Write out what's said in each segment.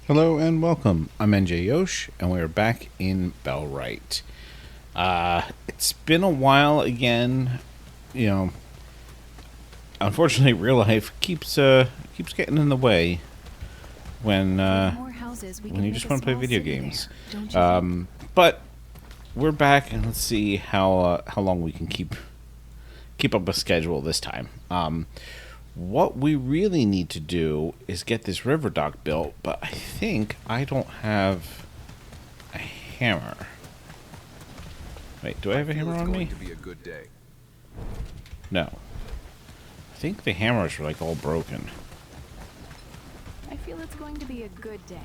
Hello and welcome. I'm NJ Yosh, and we're back in Bellwright. It's been a while again. You know, unfortunately, real life keeps getting in the way when when you just want to play video games. But we're back, and let's see how long we can keep up a schedule this time. What we really need to do is get this river dock built, but I think I don't have a hammer. Wait, do I have a hammer on me? To be a good day. No. I think the hammers are like all broken. I feel it's going to be a good day.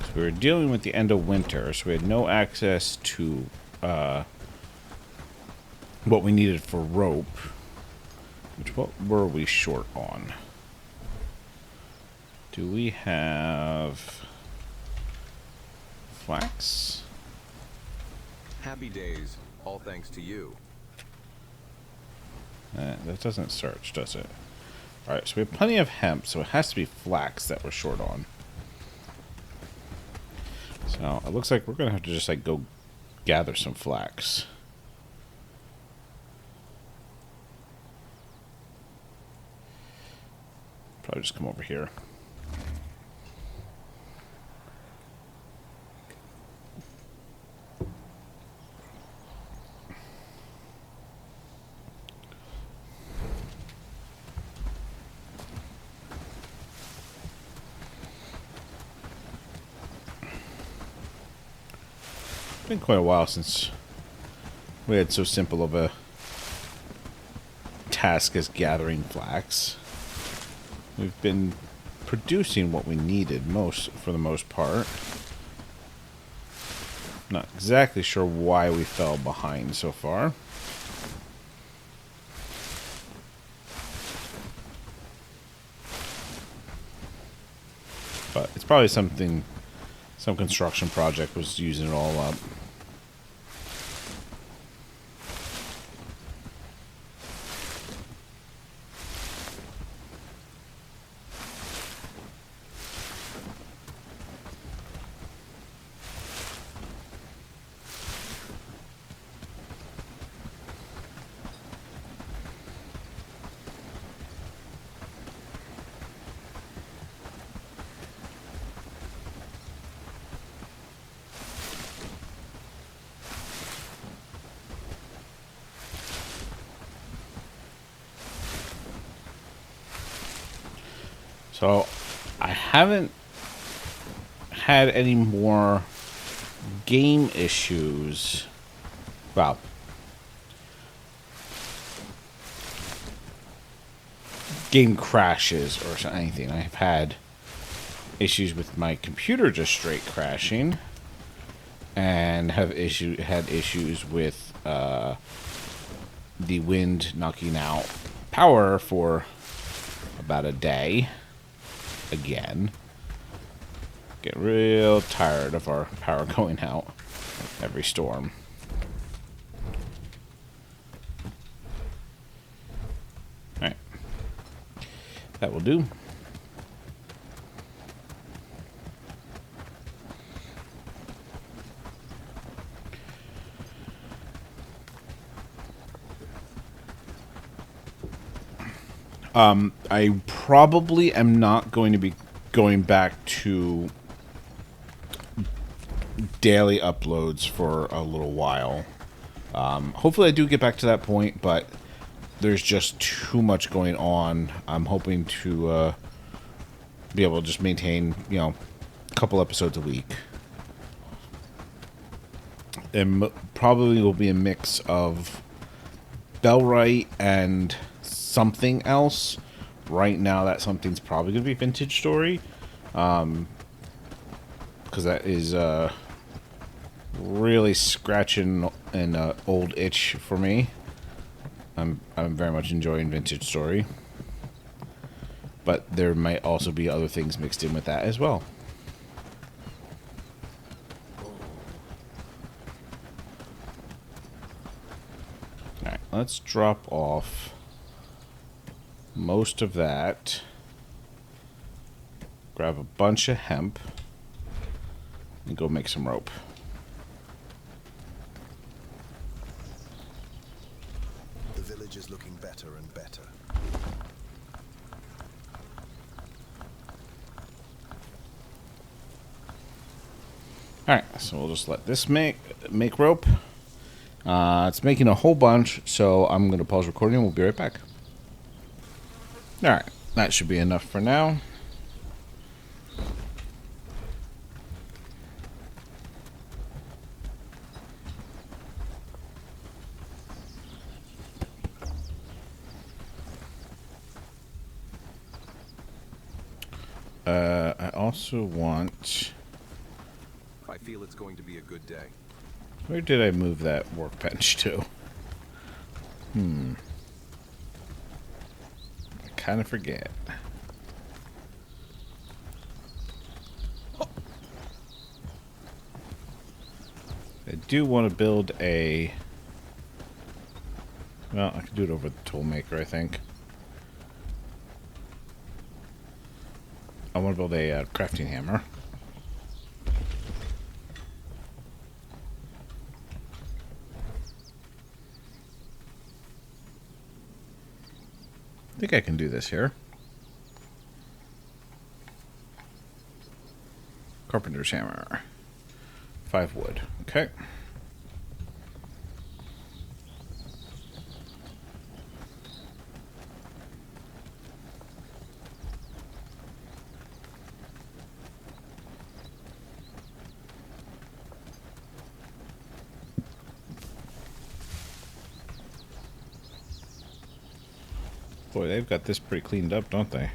So we were dealing with the end of winter, so we had no access to what we needed for rope. What were we short on? Do we have flax? Happy days, all thanks to you. That doesn't search, does it? Alright, so we have plenty of hemp, so it has to be flax that we're short on. So it looks like we're going to have to just like go gather some flax. Probably just come over here. It's been quite a while since we had so simple of a task as gathering flax. We've been producing what we needed for the most part. Not exactly sure why we fell behind so far. But it's probably some construction project was using it all up. So, I haven't had any more game issues. Well, game crashes or anything. I've had issues with my computer just straight crashing, and had issues with the wind knocking out power for about a day. Again, get real tired of our power going out every storm. Alright, that will do. I probably am not going to be going back to daily uploads for a little while. Hopefully I do get back to that point, but there's just too much going on. I'm hoping to be able to just maintain, a couple episodes a week. And probably will be a mix of Bellwright and something else. Right now, that something's probably going to be Vintage Story. Because that is really scratching an old itch for me. I'm very much enjoying Vintage Story. But there might also be other things mixed in with that as well. Alright, let's drop off most of that. Grab a bunch of hemp and go make some rope. The village is looking better and better. Alright, so we'll just let this make rope. It's making a whole bunch, so I'm going to pause recording and we'll be right back. Alright, that should be enough for now. I also want... I feel it's going to be a good day. Where did I move that workbench to? I kind of forget. I do want to build a... Well, I can do it over the toolmaker, I think. I want to build a crafting hammer. I think I can do this here. Carpenter's hammer. 5 wood. Okay. Boy, they've got this pretty cleaned up, don't they?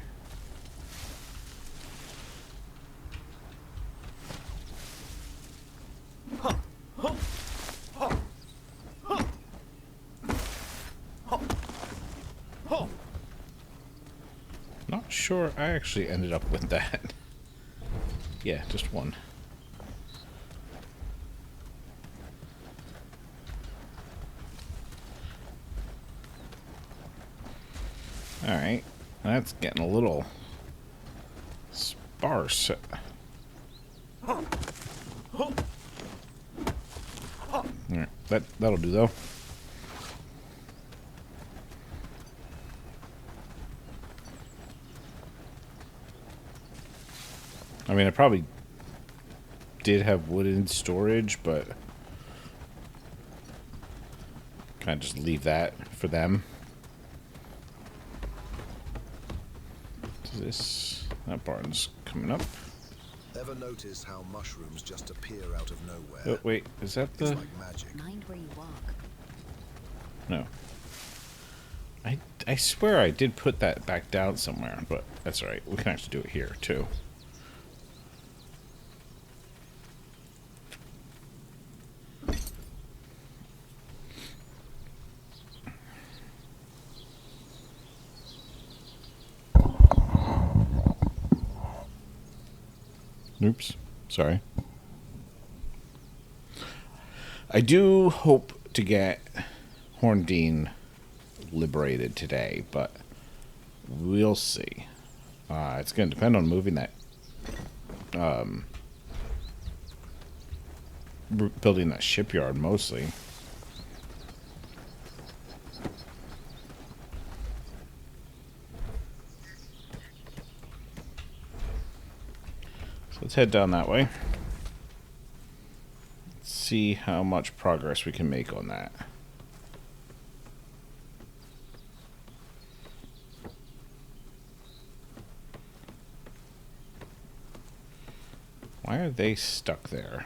Not sure I actually ended up with that. Yeah, just one. Alright, that's getting a little sparse. Alright, that'll do though. I mean, I probably did have wood in storage, but kind of just leave that for them. That barn's coming up. Ever notice how mushrooms just appear out of nowhere? Oh, wait, is that the... It's like magic. Mind where you walk. No. I swear I did put that back down somewhere, but that's alright. We can actually do it here, too. Oops. Sorry. I do hope to get Horndean liberated today, but we'll see. It's going to depend on moving that... building that shipyard, mostly. Let's head down that way. Let's see how much progress we can make on that. Why are they stuck there?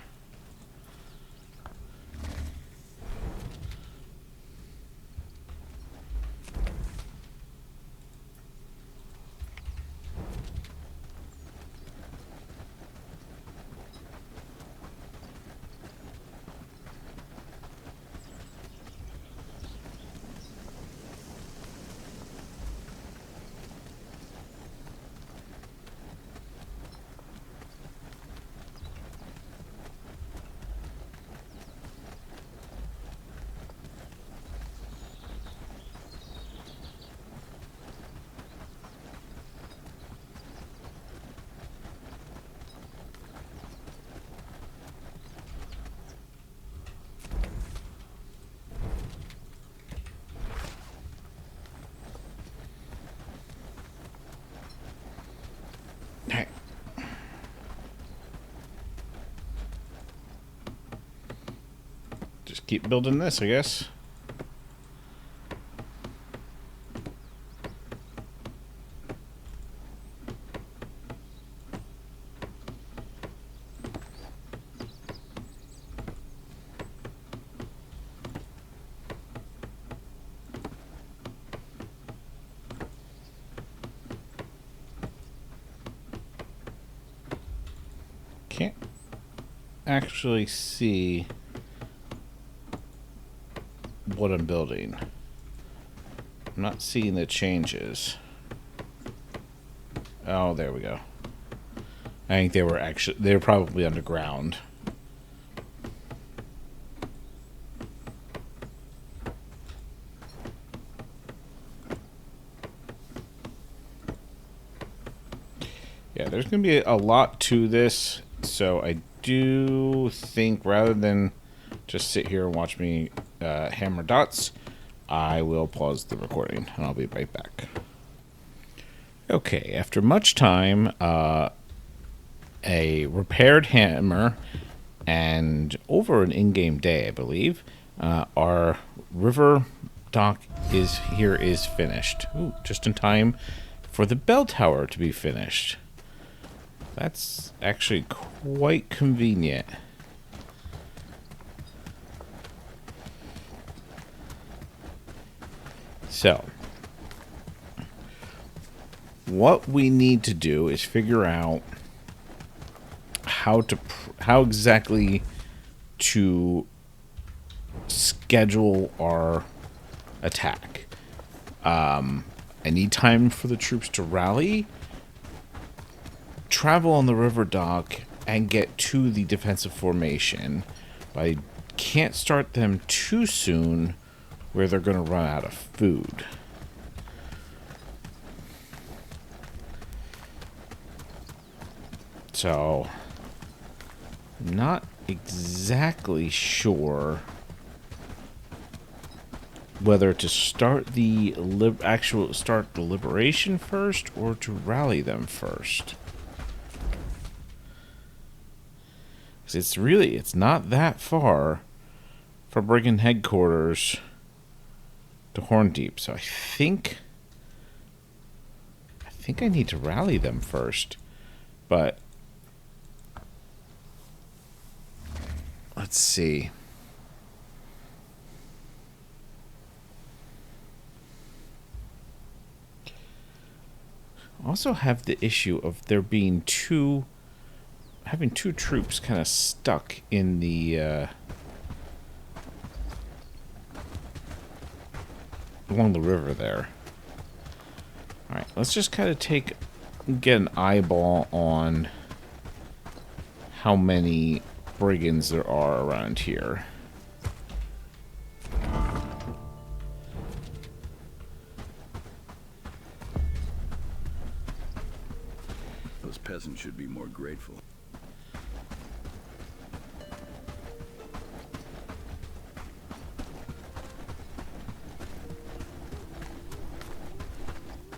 keep building this, I guess. Can't actually see what I'm building. I'm not seeing the changes. Oh, there we go. I think they were probably underground. Yeah, there's going to be a lot to this, so I do think rather than just sit here and watch me hammer dots, I will pause the recording, and I'll be right back. Okay, after much time, a repaired hammer, and over an in-game day, I believe, our river dock is finished. Ooh, just in time for the bell tower to be finished. That's actually quite convenient. So, what we need to do is figure out how exactly to schedule our attack. I need time for the troops to rally, travel on the river dock, and get to the defensive formation. But I can't start them too soon where they're going to run out of food. So, I'm not exactly sure whether to start the liberation first or to rally them first. It's not that far from brigand headquarters to Horndean, so I think I need to rally them first. But let's see. Also have the issue of there being having two troops kind of stuck in the along the river there. Alright, let's just kind of get an eyeball on how many brigands there are around here. Those peasants should be more grateful.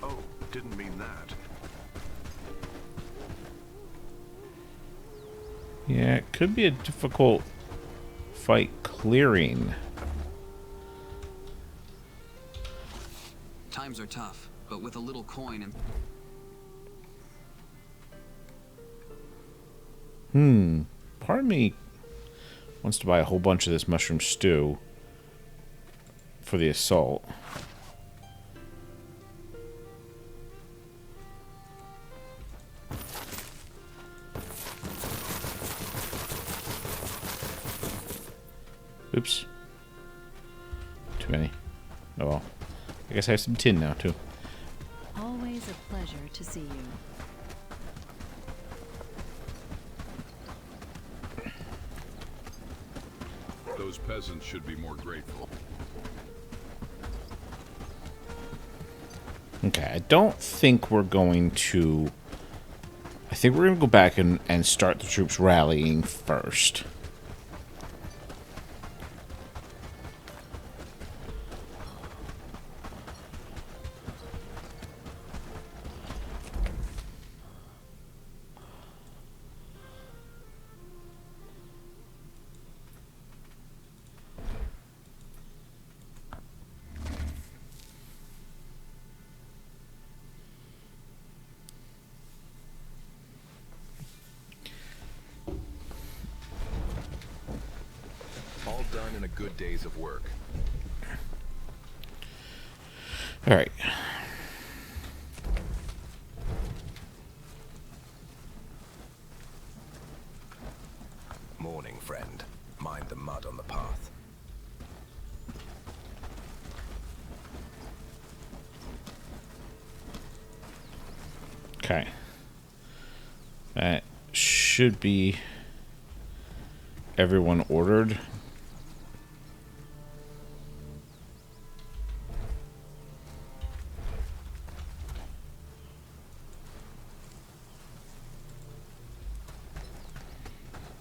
Oh, didn't mean that. Yeah, it could be a difficult fight clearing. Times are tough, but with a little coin and... Part of me wants to buy a whole bunch of this mushroom stew for the assault. Oops. Too many. Oh well. I guess I have some tin now, too. Always a pleasure to see you. Those peasants should be more grateful. Okay, I don't think we're going to... I think we're going to go back and start the troops rallying first. done in a good day's of work. All right. Morning, friend. Mind the mud on the path. Okay. That should be everyone ordered.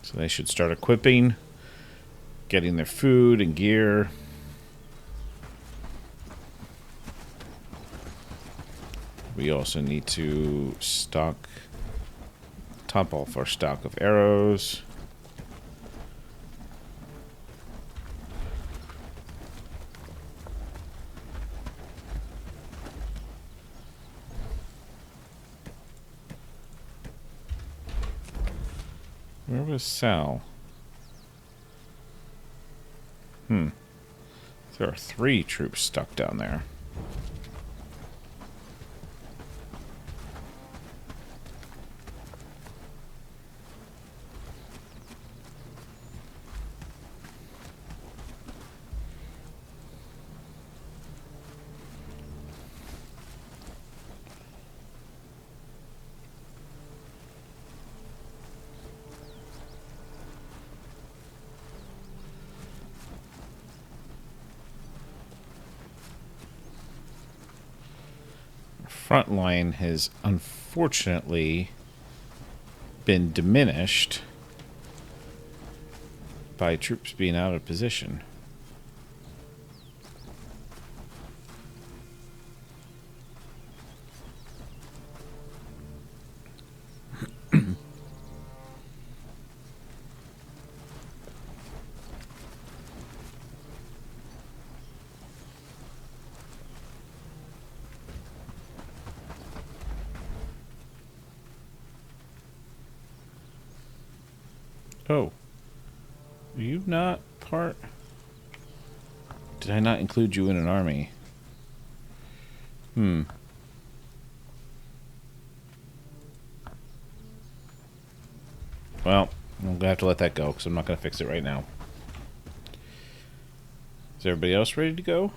So they should start equipping, getting their food and gear. We also need to top off our stock of arrows. Where was Sal? There are 3 troops stuck down there. Front line has unfortunately been diminished by troops being out of position. Oh. Are you not part? Did I not include you in an army? Well, I'm going to have to let that go because I'm not going to fix it right now. Is everybody else ready to go?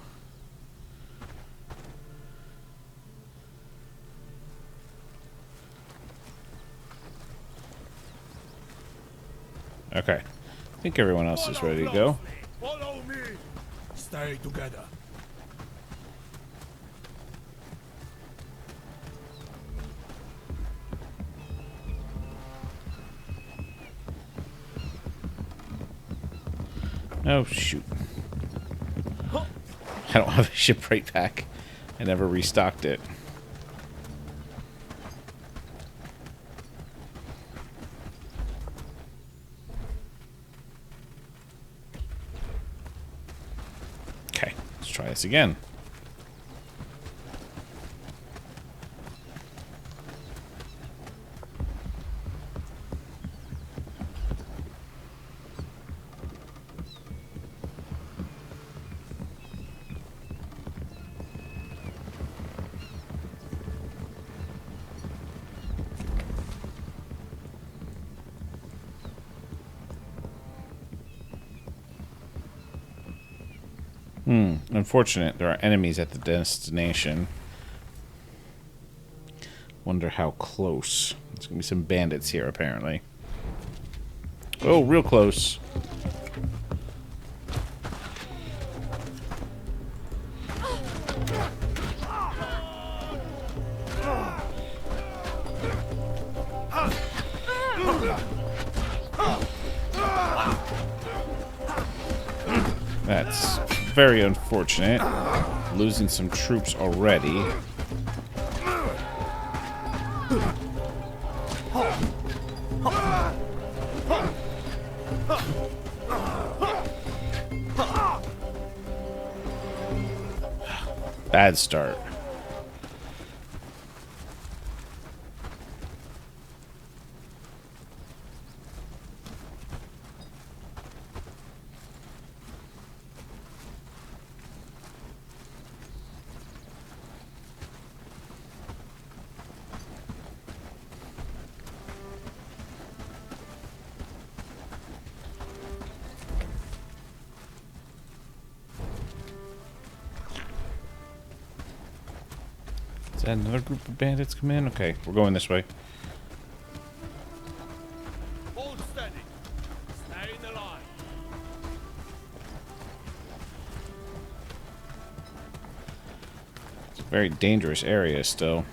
Okay. I think everyone else is ready to go. Follow me. Stay together. Oh, shoot. I don't have a shipwright pack. I never restocked it. Okay, let's try this again. Unfortunate, there are enemies at the destination. Wonder how close. There's gonna be some bandits here, apparently. Oh, real close. That's very unfortunate. Losing some troops already. Bad start. Is that another group of bandits come in? Okay, we're going this way. Hold steady. Stay in the line. It's a very dangerous area still.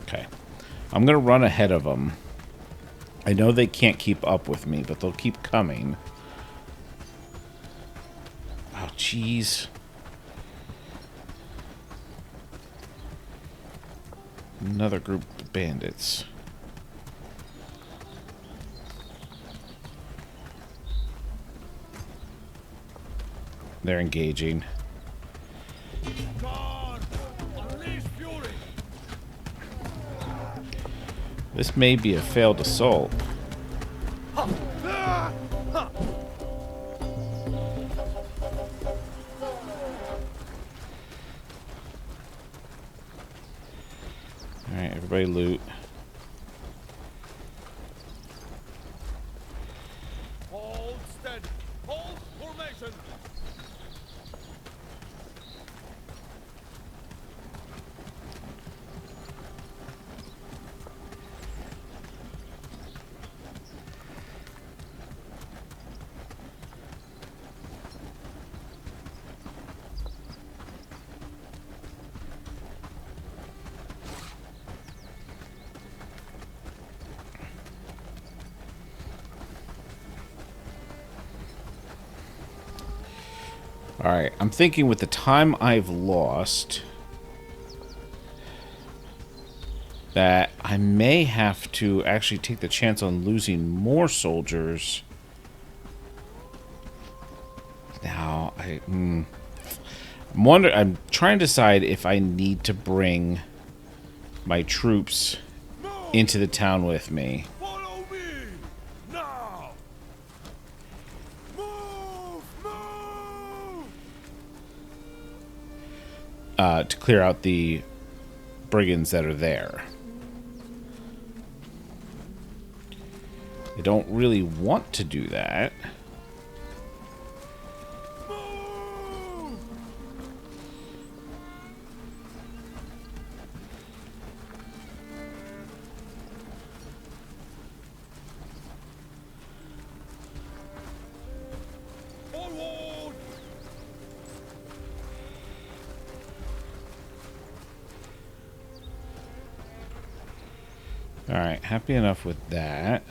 Okay. I'm going to run ahead of them. I know they can't keep up with me, but they'll keep coming. Oh, jeez. Another group of bandits. They're engaging. Guard! Unleash fury! This may be a failed assault. Alright, everybody loot. Hold steady. Hold formation. Alright, I'm thinking with the time I've lost that I may have to actually take the chance on losing more soldiers. Now, I'm trying to decide if I need to bring my troops into the town with me. Follow me! Now! Move! Move! To clear out the brigands that are there. I don't really want to do that. Move! Forward! Alright, happy enough with that.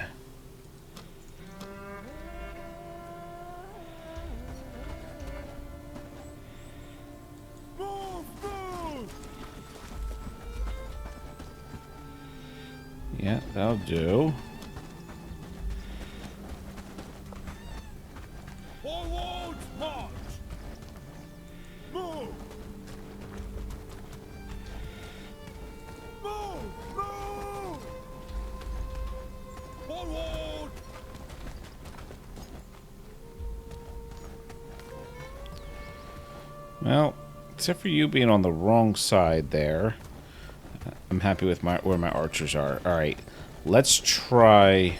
Move! Move! Yeah, that'll do. Forward! March! Move! Move! Move! Forward! Well, except for you being on the wrong side there. I'm happy with where my archers are. Alright, let's try...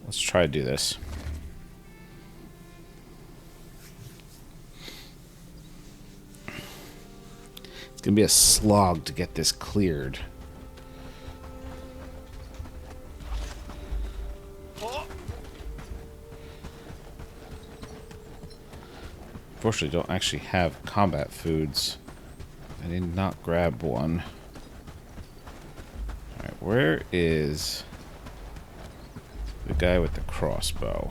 Let's try to do this. It's gonna be a slog to get this cleared. Unfortunately, don't actually have combat foods. I did not grab one. Alright, where is the guy with the crossbow?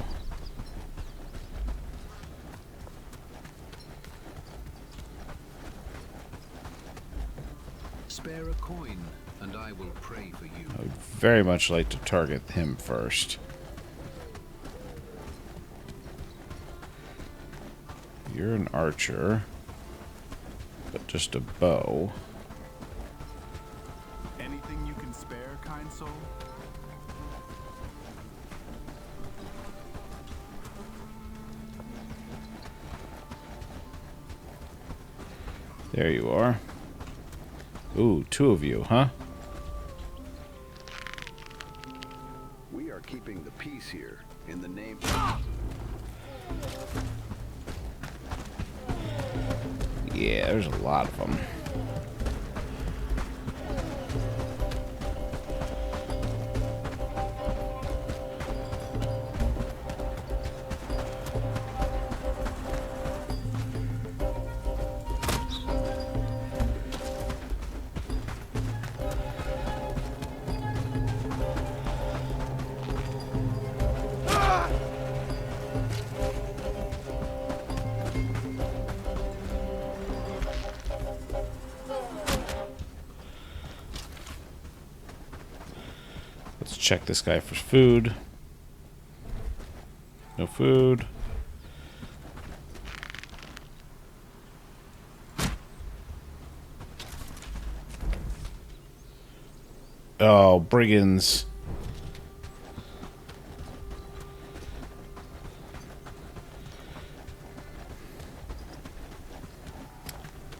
Spare a coin, and I will pray for you. I would very much like to target him first. You're an archer, but just a bow. Anything you can spare, kind soul? There you are. Ooh, two of you, huh? keeping the peace here in the name. Yeah, there's a lot of them. Let's check this guy for food. No food. Oh, brigands.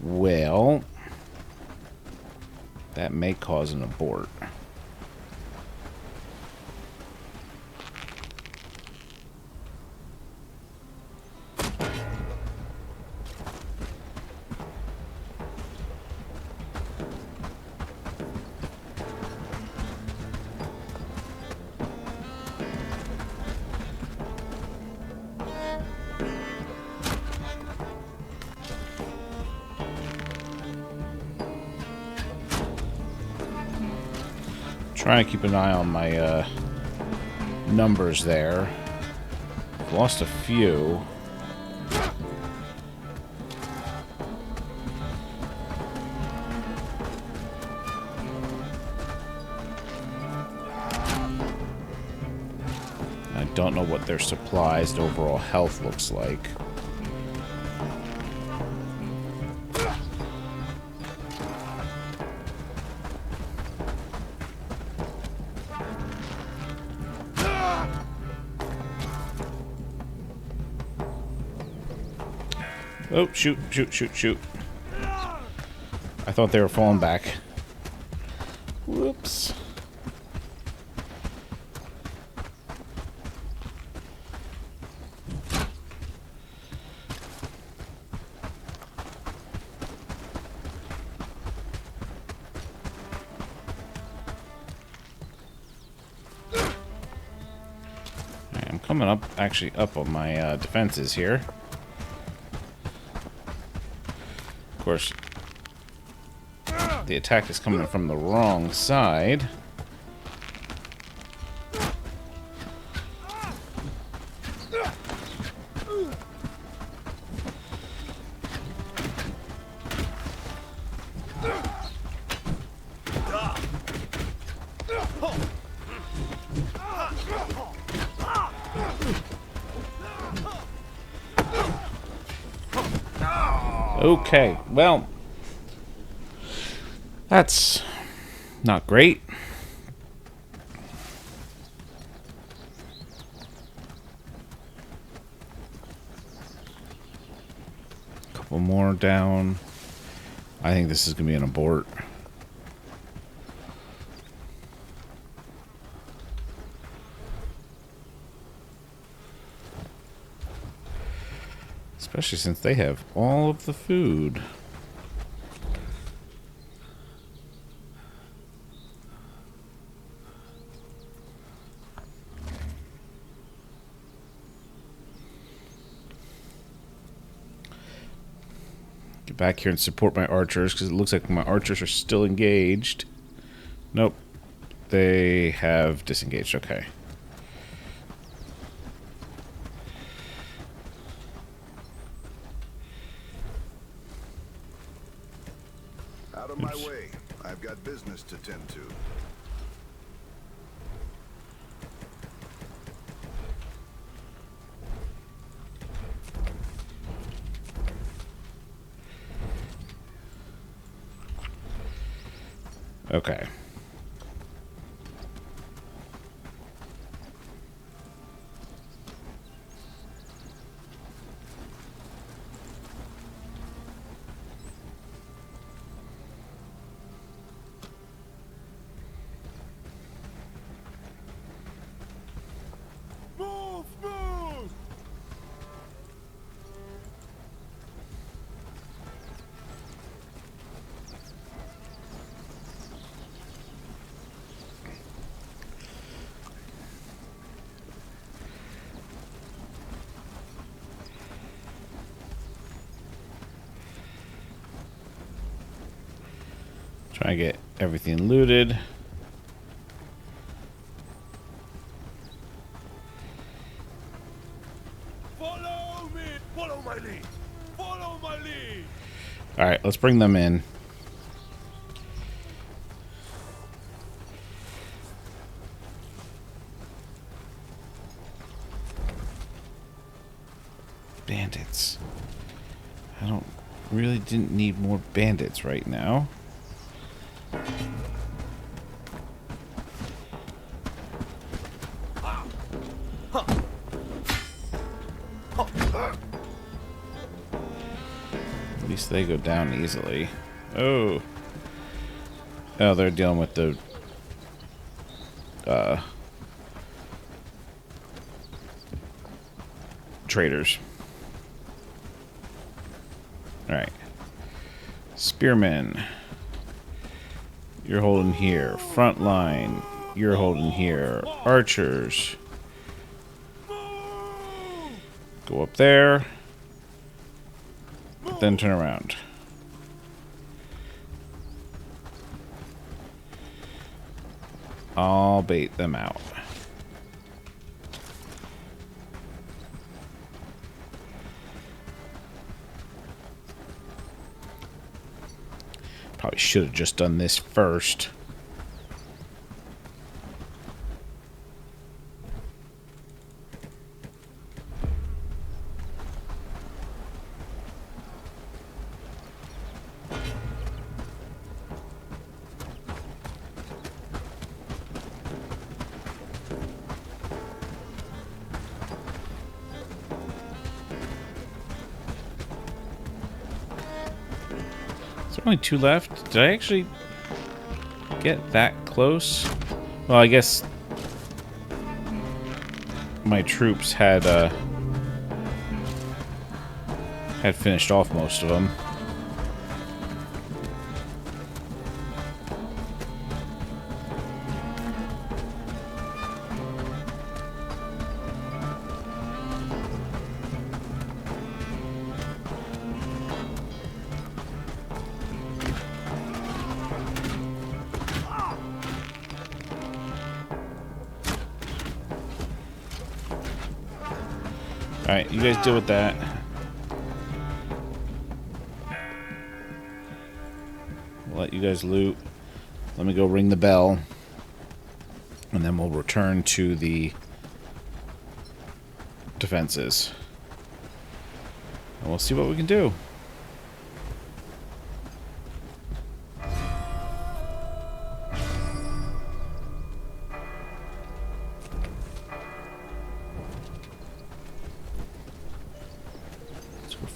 Well, that may cause an abort. Trying to keep an eye on my numbers there. Lost a few. I don't know what their supplies and overall health looks like. Oh, shoot, shoot, shoot, shoot. I thought they were falling back. Whoops. I'm coming up, actually up on my defenses here. Of course, the attack is coming from the wrong side. Okay, well, that's not great. Couple more down. I think this is going to be an abort. Especially since they have all of the food. Get back here and support my archers, because it looks like my archers are still engaged. Nope. They have disengaged. Okay. Out of my way. I've got business to tend to. Okay. Try to get everything looted. Follow me! Follow my lead! Follow my lead! Alright, let's bring them in. Bandits. I really didn't need more bandits right now. At least they go down easily. Oh. Oh, they're dealing with the traders. Alright. Spearmen. You're holding here. Front line. You're holding here. Archers. Go up there. Then turn around. I'll bait them out. Probably should have just done this first. Only 2 left. Did I actually get that close? Well, I guess my troops had finished off most of them. Alright, you guys deal with that. We'll let you guys loot. Let me go ring the bell. And then we'll return to the defenses. And we'll see what we can do.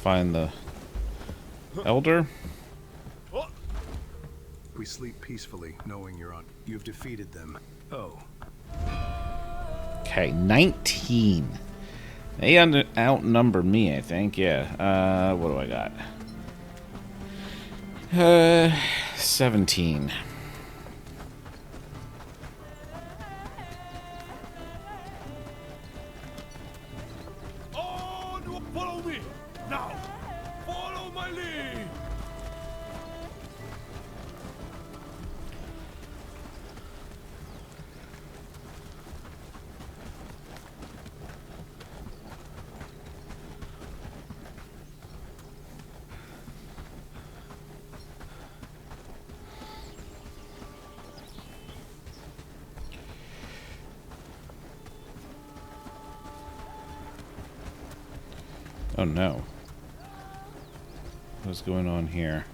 Find the elder. We sleep peacefully, knowing you've defeated them. Oh. Okay, 19. They outnumber me, I think. Yeah. What do I got? 17. On! Follow me! Now! Follow my lead! Oh no. What's going on here?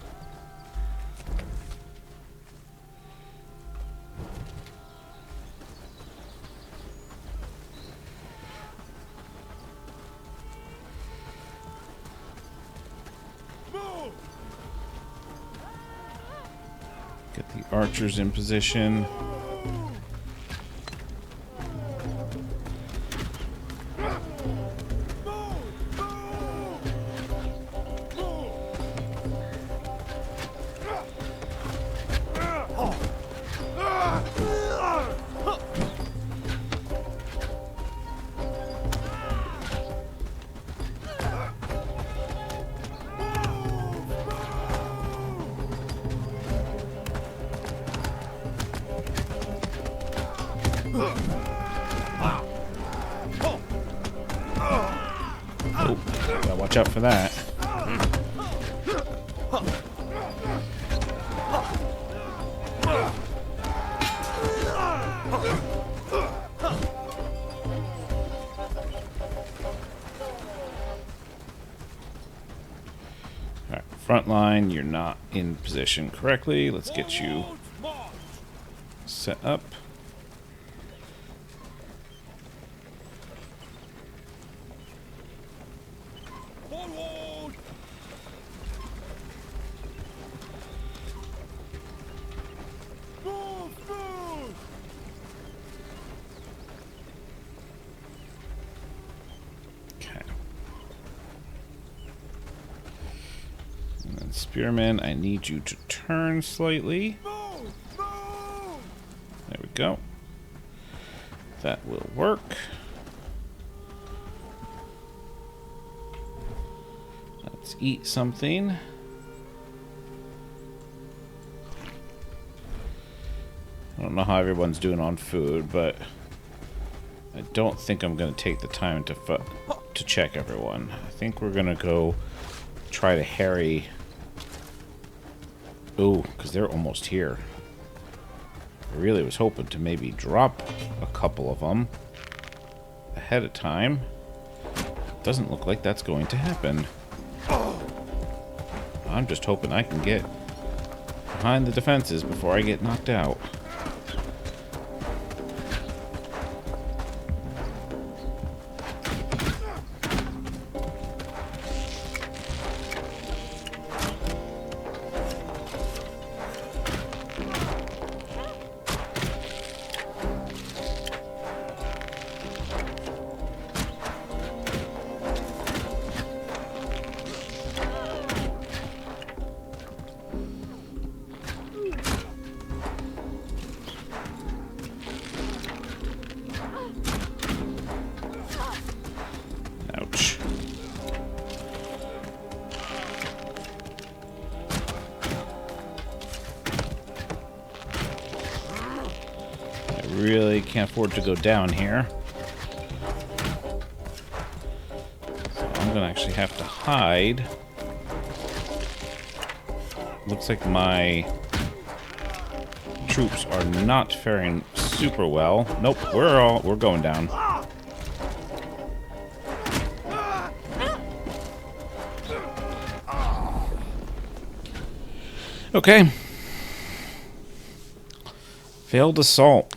Move! Get the archers in position. Oh, gotta watch out for that. Alright, front line, you're not in position correctly. Let's get you set up. Forward! Move, move! Okay. And then Spearman, I need you to turn slightly. Move, move! There we go. That will work. Let's eat something. I don't know how everyone's doing on food, but I don't think I'm going to take the time to check everyone. I think we're going to go try to harry. Ooh, because they're almost here. I really was hoping to maybe drop a couple of them ahead of time. Doesn't look like that's going to happen. I'm just hoping I can get behind the defenses before I get knocked out. Ouch. I really can't afford to go down here. So I'm gonna actually have to hide. Looks like my troops are not faring super well. Nope, we're going down. Okay. Failed assault.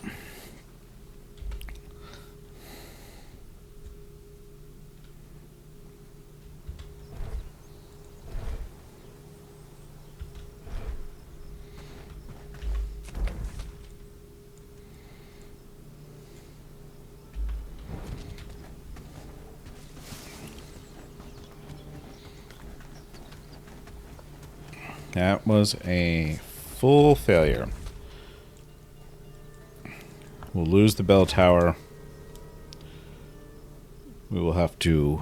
That was a full failure. We'll lose the bell tower. We will have to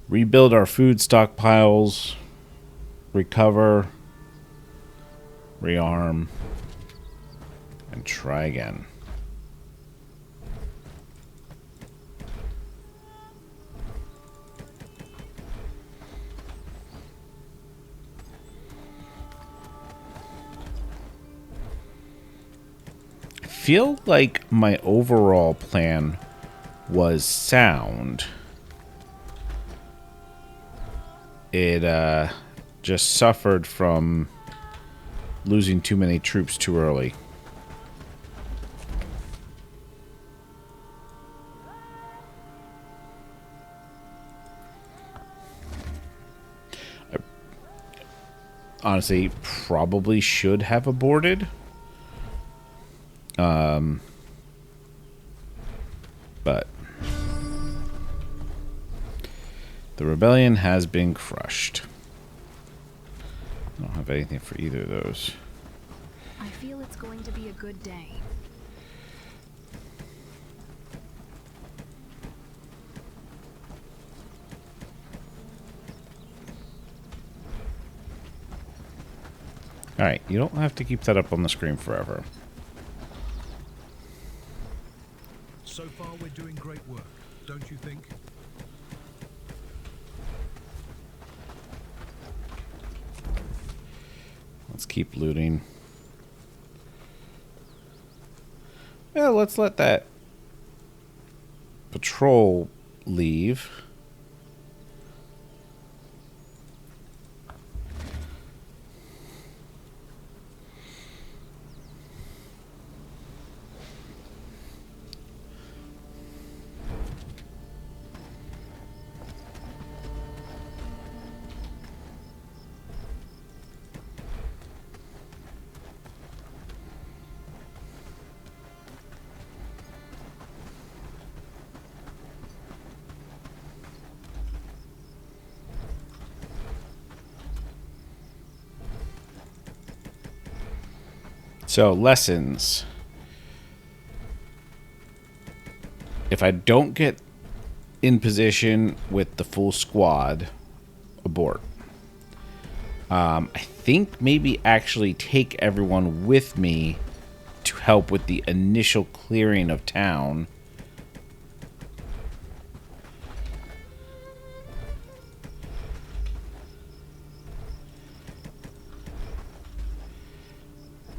rebuild our food stockpiles, recover, rearm, and try again. Feel like my overall plan was sound. It just suffered from losing too many troops too early. I honestly probably should have aborted. But the rebellion has been crushed. I don't have anything for either of those. I feel it's going to be a good day. Alright, you don't have to keep that up on the screen forever. So far, we're doing great work, don't you think? Let's keep looting. Well, let's let that patrol leave. So, lessons. If I don't get in position with the full squad, abort. I think maybe actually take everyone with me to help with the initial clearing of town.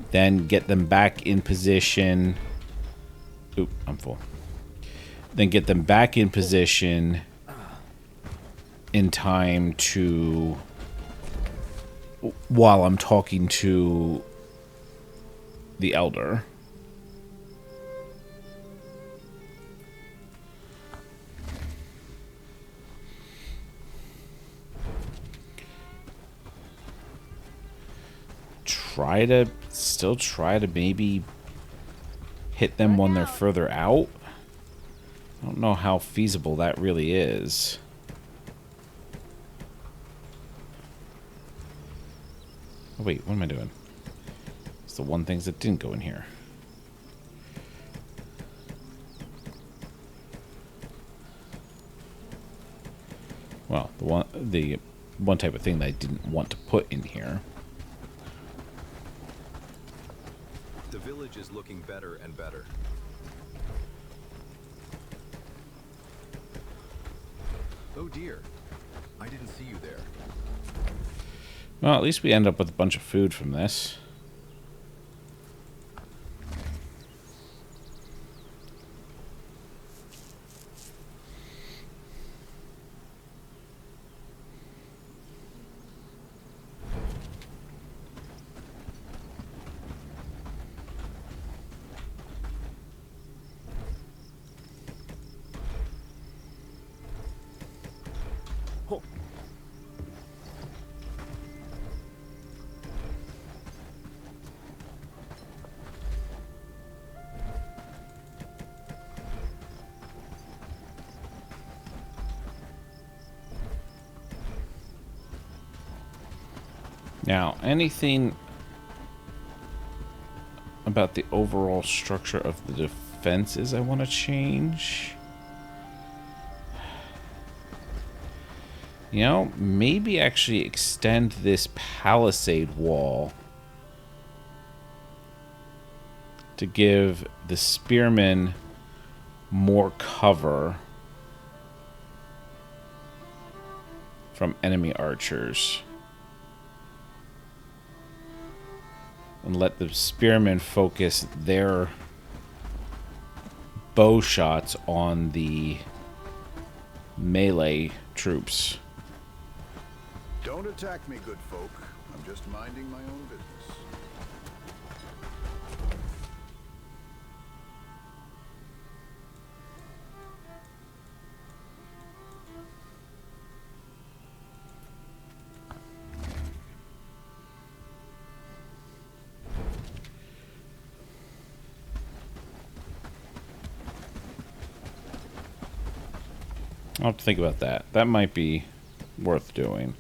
Then get them back in position. Oop, I'm full. Then get them back in position in time to... while I'm talking to the elder. Still try to maybe hit them when they're further out. I don't know how feasible that really is. Oh, wait, what am I doing? It's the one things that didn't go in here. Well, the one type of thing that I didn't want to put in here. The village is looking better and better. Oh dear. I didn't see you there. Well, at least we end up with a bunch of food from this. Now, anything about the overall structure of the defenses I want to change? You know, maybe actually extend this palisade wall to give the spearmen more cover from enemy archers. And let the spearmen focus their bow shots on the melee troops. Don't attack me, good folk. I'm just minding my own business. I'll have to think about that. That might be worth doing.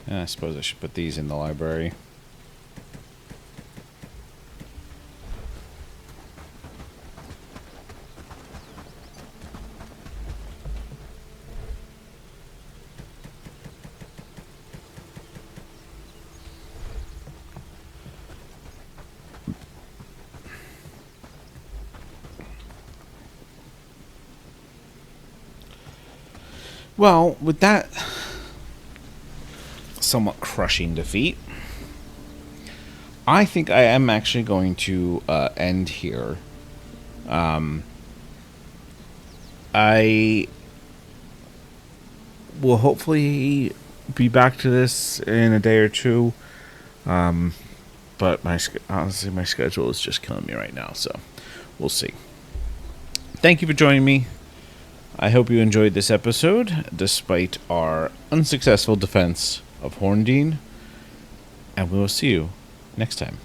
And I suppose I should put these in the library. Well, with that somewhat crushing defeat, I think I am actually going to end here. I will hopefully be back to this in a day or two. But honestly, my schedule is just killing me right now, so we'll see. Thank you for joining me. I hope you enjoyed this episode, despite our unsuccessful defense of Horndean, and we will see you next time.